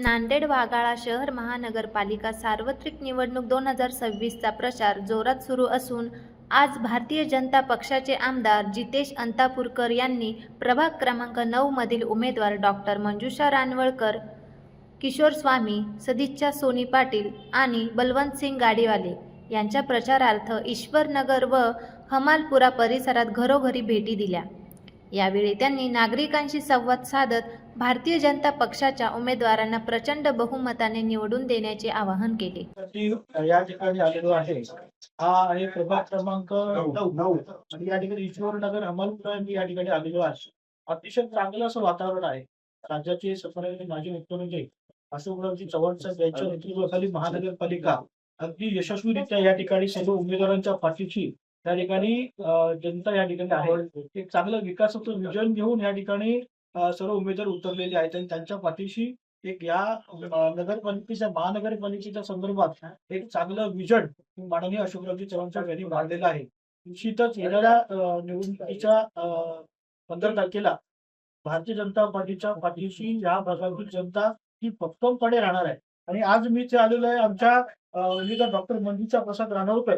नांदेड वाघाळा शहर महानगरपालिका सार्वत्रिक निवडणूक 2026चा प्रचार जोरात सुरू असून आज भारतीय जनता पक्षाचे आमदार जितेश अंतापूरकर यांनी प्रभाग क्रमांक 9 मधील उमेदवार डॉक्टर मंजुषा रानवळकर, किशोर स्वामी, सदिच्छा सोनी पाटील आणि बलवंतसिंग गाडीवाले यांच्या प्रचारार्थ ईश्वरनगर व हमालपुरा परिसरात घरोघरी भेटी दिल्या। यावेळी त्यांनी नागरिकांशी संवाद साधत भारतीय जनता पक्षाच्या उमेदवारांना प्रचंड बहुमताने निवडून देण्याचे आवाहन केले। या ठिकाणी आलेलो आहे, हा आहे प्रभाग क्रमांक 9 आणि या ठिकाणी ईश्वरनगर हमालपुरा या ठिकाणी आलेलो आहे। अतिशय चांगलं असं वातावरण आहे। राज्याचे सन्माननीय माजी मुख्यमंत्री अशोकरावजी चव्हाण साहेब यांच्या नेतृत्वाखाली महानगरपालिका अगदी यशस्वीरित्या या ठिकाणी सर्व उमेदवारांच्या पाठीशी या ठिकाणी जनता या ठिकाणी आहे। एक चांगलं विकासाचं विजन घेऊन या ठिकाणी सर्व उमेदवार उतरलेले आहेत आणि त्यांच्या पाठीशी एक या नगरपालिकेच्या महानगरपालिकेच्या संदर्भात एक चांगलं विजन माननीय अशोकरावजी चव्हाण साहेब यांनी मांडलेलं आहे। निश्चितच येणाऱ्या निवडणुकीच्या 15 तारखेला भारतीय जनता पार्टीच्या पाठीशी या भागातील जनता ही भक्कमपणे राहणार आहे। आणि आज मी इथे आलेलो आहे आमच्या डॉक्टर मंजुषा प्रसाद रानवळकर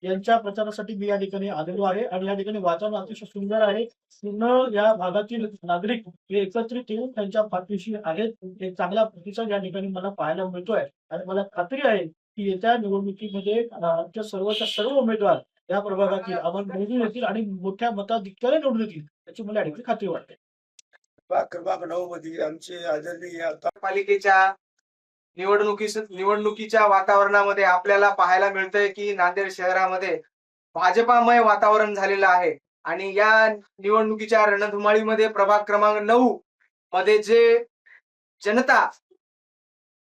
यांच्या प्रचारासाठी मी या ठिकाणी आलेलो आहे आणि या ठिकाणी वातावरण अतिशय सुंदर आहे। पूर्ण या भागातील नागरिक हे एकत्रित येऊन त्यांच्या पाठीशी आहेत। एक चांगला प्रतिसाद या ठिकाणी मला पाहायला मिळतोय आणि मला खात्री आहे की येत्या निवडणुकीमध्ये आमच्या सर्व उमेदवार या प्रभागातील आम्हाला निवडून येतील आणि मोठ्या मताधिक्याने निवडून येतील याची मला या ठिकाणी खात्री वाटते। क्रमांक 9 मध्ये आमचे आदरणीय पालिकेच्या निवडणुकीच्या वातावरणामध्ये आपल्याला पाहायला मिळतंय की नांदेड शहरामध्ये भाजपामय वातावरण झालेलं आहे। आणि या निवडणुकीच्या रणधुमाळीमध्ये प्रभाग क्रमांक 9 मध्ये जे जनता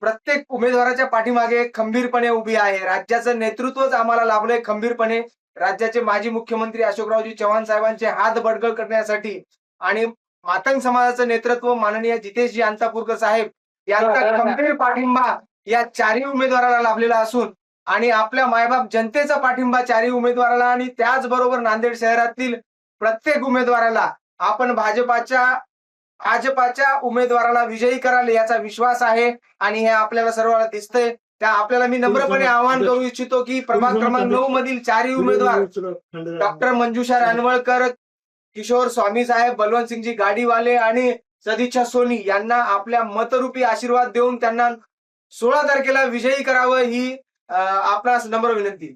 प्रत्येक उमेदवाराच्या पाठीमागे खंबीरपणे उभी आहे। राज्याचं नेतृत्वच आम्हाला लाभलंय खंबीरपणे। राज्याचे माजी मुख्यमंत्री अशोकरावजी चव्हाण साहेबांचे हात बळकट करण्यासाठी आणि मातंग समाजाचं नेतृत्व माननीय जितेशजी अंतापूरकर साहेब यांचा खंबीर पाठिंबा या चारही उमेदवाराला लाभलेला असून आणि आपल्या मायबाप जनतेचा पाठिंबा चारही उमेदवाराला आणि त्याचबरोबर नांदेड शहरातील प्रत्येक उमेदवाराला आपण भाजपाच्या उमेदवाराला विजयी कराल याचा विश्वास आहे। आणि हे आपल्याला सर्वांना दिसतंय। त्या आपल्याला मी नम्रपणे आवाहन करू इच्छितो की प्रभाग क्रमांक 9 मधील चारही उमेदवार डॉक्टर मंजुषा रानवळकर, किशोर स्वामी साहेब, बलवंतसिंगजी गाडीवाले आणि सदिच्छा सोनी यांना आपल्या मतरूपी आशीर्वाद देऊन त्यांना 16 तारखेला विजयी करावं ही आपणास नम्र विनंती।